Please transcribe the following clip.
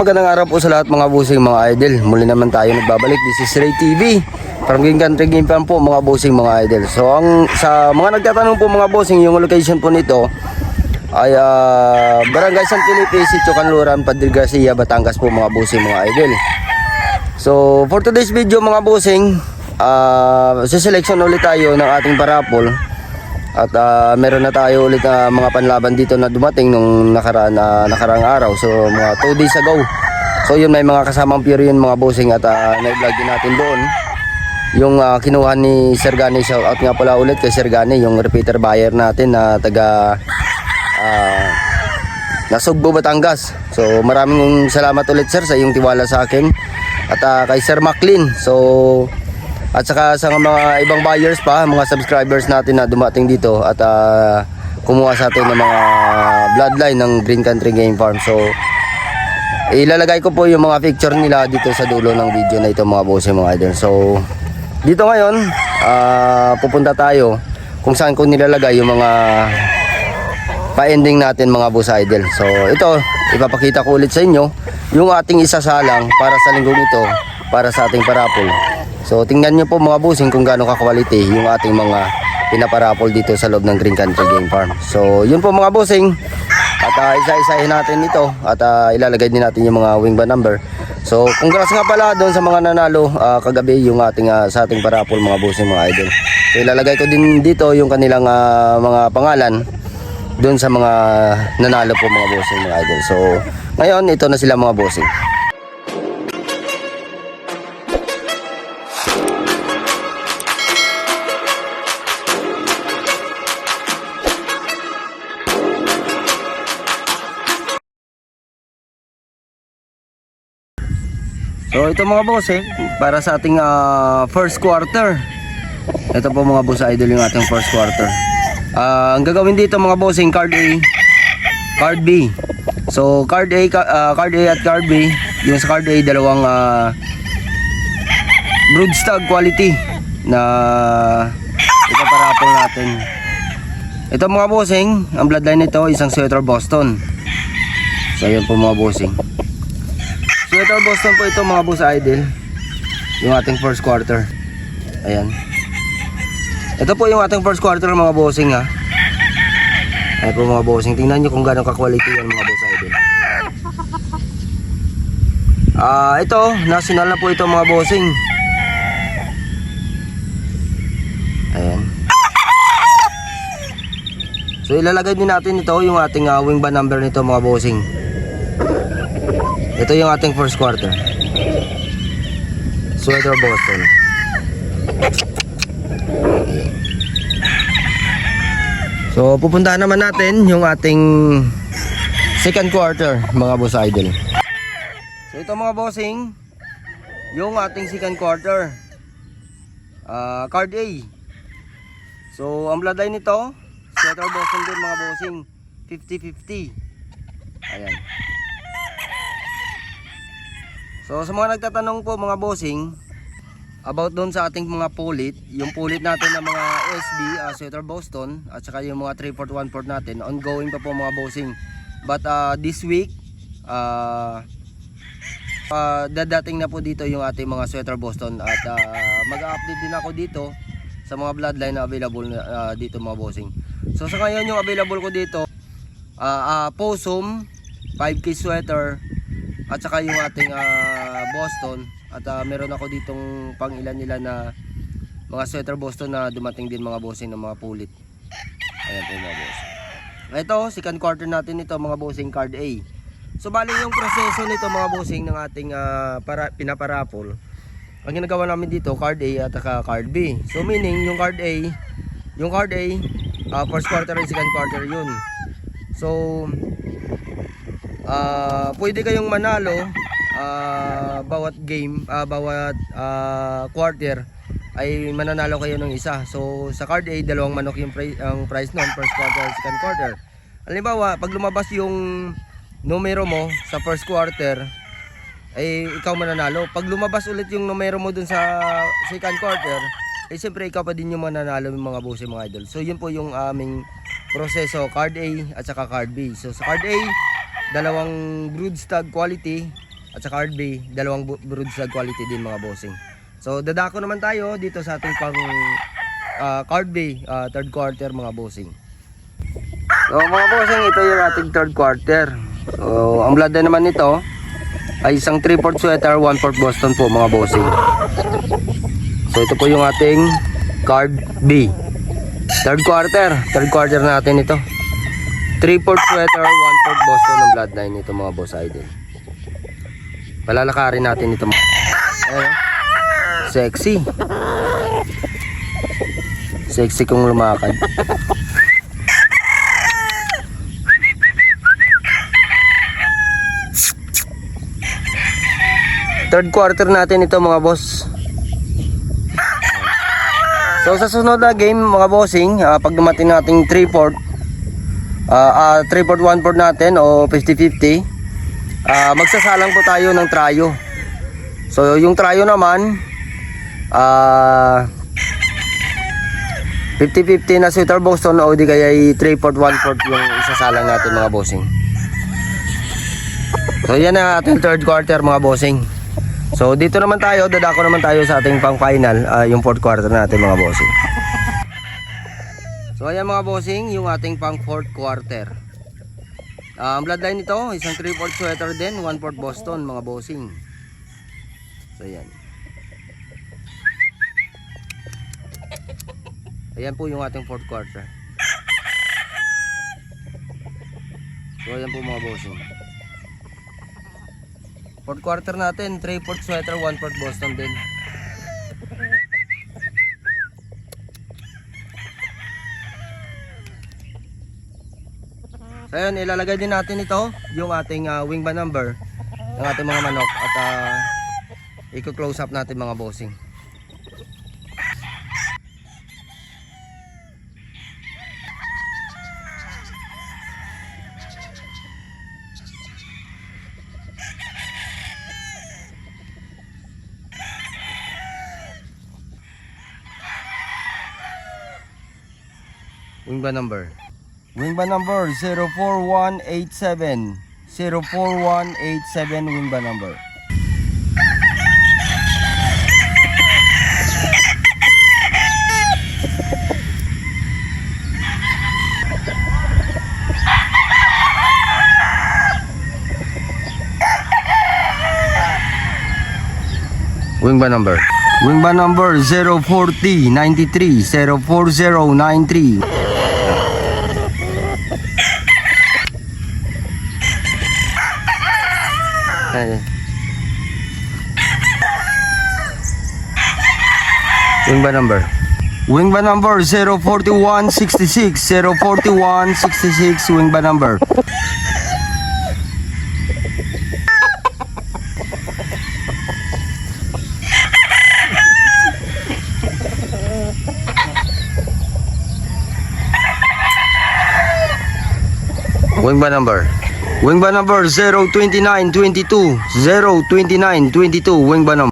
Magandang araw po sa lahat mga bossing, mga idol. Muli naman tayo nagbabalik. This is Ray TV from Green Country Game Farm po mga bossing, mga idol. So sa mga nagtatanong po mga bossing, yung location po nito ay Barangay San Felipe, Sitio Canluran, Padre Garcia, Batangas po mga bossing, mga idol. So for today's video mga bossing, selection ulit tayo ng ating parapol. At meron na tayo ulit na mga panlaban dito na dumating nung nakaraang araw. So mga 2 days ago. So yun, may mga kasamang pure yun mga bossing. At na-vlog din natin doon yung kinuha ni Sir Gani. Shout out nga pala ulit kay Sir Gani, yung repeater buyer natin na taga Nasugbo, Batangas. So maraming salamat ulit sir sa iyong tiwala sa akin. At kay Sir Maclean. So at saka sa mga ibang buyers pa, mga subscribers natin na dumating dito at kumuha sa atin ng mga bloodline ng Green Country Game Farm. So ilalagay ko po yung mga picture nila dito sa dulo ng video na ito mga boss, mga idol. So dito ngayon pupunta tayo kung saan ko nilalagay yung mga pa-ending natin mga boss idol. So ito, ipapakita ko ulit sa inyo yung ating isasalang para sa linggong ito para sa ating parapol. So tingnan nyo po mga bossing kung gaano ka-quality yung ating mga pinaparapol dito sa loob ng Green Country Game Farm. So yun po mga bossing. At isa-isahin natin ito at ilalagay din natin yung mga wing band number. So congrats nga pala doon sa mga nanalo kagabi yung ating sa ating parapol mga bossing, mga idol. So ilalagay ko din dito yung kanilang mga pangalan doon sa mga nanalo po mga bossing, mga idol. So ngayon ito na sila mga bossing. So ito mga boss para sa ating first quarter. Ito po mga boss idol yung ating first quarter. Ang gagawin dito mga bossing, card A, card B. So card A at card B. Yung sa card A dalawang broodstag quality na ipaparapol natin. Ito mga bossing, ang bloodline nito isang Sweater Boston. So yun po mga bossing. Sweater Boston po ito mga boss idol. Yung ating first quarter. Ayan. Ito po yung ating first quarter mga bossing ha. Ayan po mga bossing. Tingnan nyo kung gano'ng ka-quality yan mga boss idol. Ito, national na po ito mga bossing. Ayan. So ilalagay din natin ito yung ating wing band number nito mga bossing. Ito yung ating first quarter. Sweater Boston. So pupuntahan naman natin yung ating second quarter mga boss idol. So ito mga bossing, yung ating second quarter, card A. So ang bloodline nito Sweater Boston din mga bossing, 50-50. Ayan. So sa mga nagtatanong po mga bossing about doon sa ating mga pulit, yung pulit natin ng mga SB, Sweater Boston, at saka yung mga 3/4 1/4 natin, ongoing pa po mga bossing. But this week dadating na po dito yung ating mga Sweater Boston at mag-update din ako dito sa mga bloodline na available dito mga bossing. So sa ngayon yung available ko dito Possum 5K sweater at saka yung ating Boston at meron ako ditong pang ilan nila na mga Sweater Boston na dumating din mga bossing ng mga pulit. Ayan po mga bossing. Ito, second quarter natin ito mga bossing, card A. So bali yung proseso nito mga bossing ng ating pinaparapol. Ang ginagawa namin dito, card A at saka card B. So meaning yung card A, first quarter and second quarter yun. So pwede kayong manalo bawat game, bawat quarter ay mananalo kayo ng isa. So sa card A, dalawang manok yung ang price noon, first quarter and second quarter. Halimbawa, pag lumabas yung numero mo sa first quarter ay ikaw mananalo. Pag lumabas ulit yung numero mo dun sa second quarter, eh siyempre ikaw pa din yung mananalo ng mga boss, mga idol. So yun po yung aming proseso, card A at saka card B. So sa card A, dalawang broodstag quality at saka RB, dalawang broadside quality din mga bossing. So dadako naman tayo dito sa ating pang card B, third quarter mga bossing. So mga bossing, ito yung ating third quarter. So ang bloodline naman nito ay isang 3/4 sweater, 1/4 Boston po mga bossing. So ito po yung ating card B, third quarter natin ito. 3/4 sweater, 1/4 Boston ng bloodline nito mga boss idol. Palalakarin natin ito. Ayan, sexy. Sexy kung lumakad. Third quarter natin ito mga boss. So sa sunod na game mga bossing, pag dumating nating 3/4 1/4 natin o 50-50, magsasalang po tayo ng trayo. So yung trayo naman 50-50 na sweater Boston o di kaya 3/4 1/4 yung isasalang natin mga bossing. So yan ang ating third quarter mga bossing. So dito naman tayo, dadako naman tayo sa ating pang final, yung fourth quarter natin mga bossing. So ayan mga bossing, yung ating pang fourth quarter. Ang bloodline nito, isang 3/4 sweater din, 1/4 Boston mga bossing. So ayan. Ayan po yung ating fourth quarter. So ayan po mga bossing. Fourth quarter natin, 3/4 sweater, 1/4 Boston din. So ayan, ilalagay din natin ito, yung ating wing band number ng ating mga manok at i-close up natin mga bossing. Wing band number 04187, 04187 wing band number. Wing band number 04093, 04093. Wing band number 04166, 04166 wing band number. Wing band number 02922, 02922 wing band number.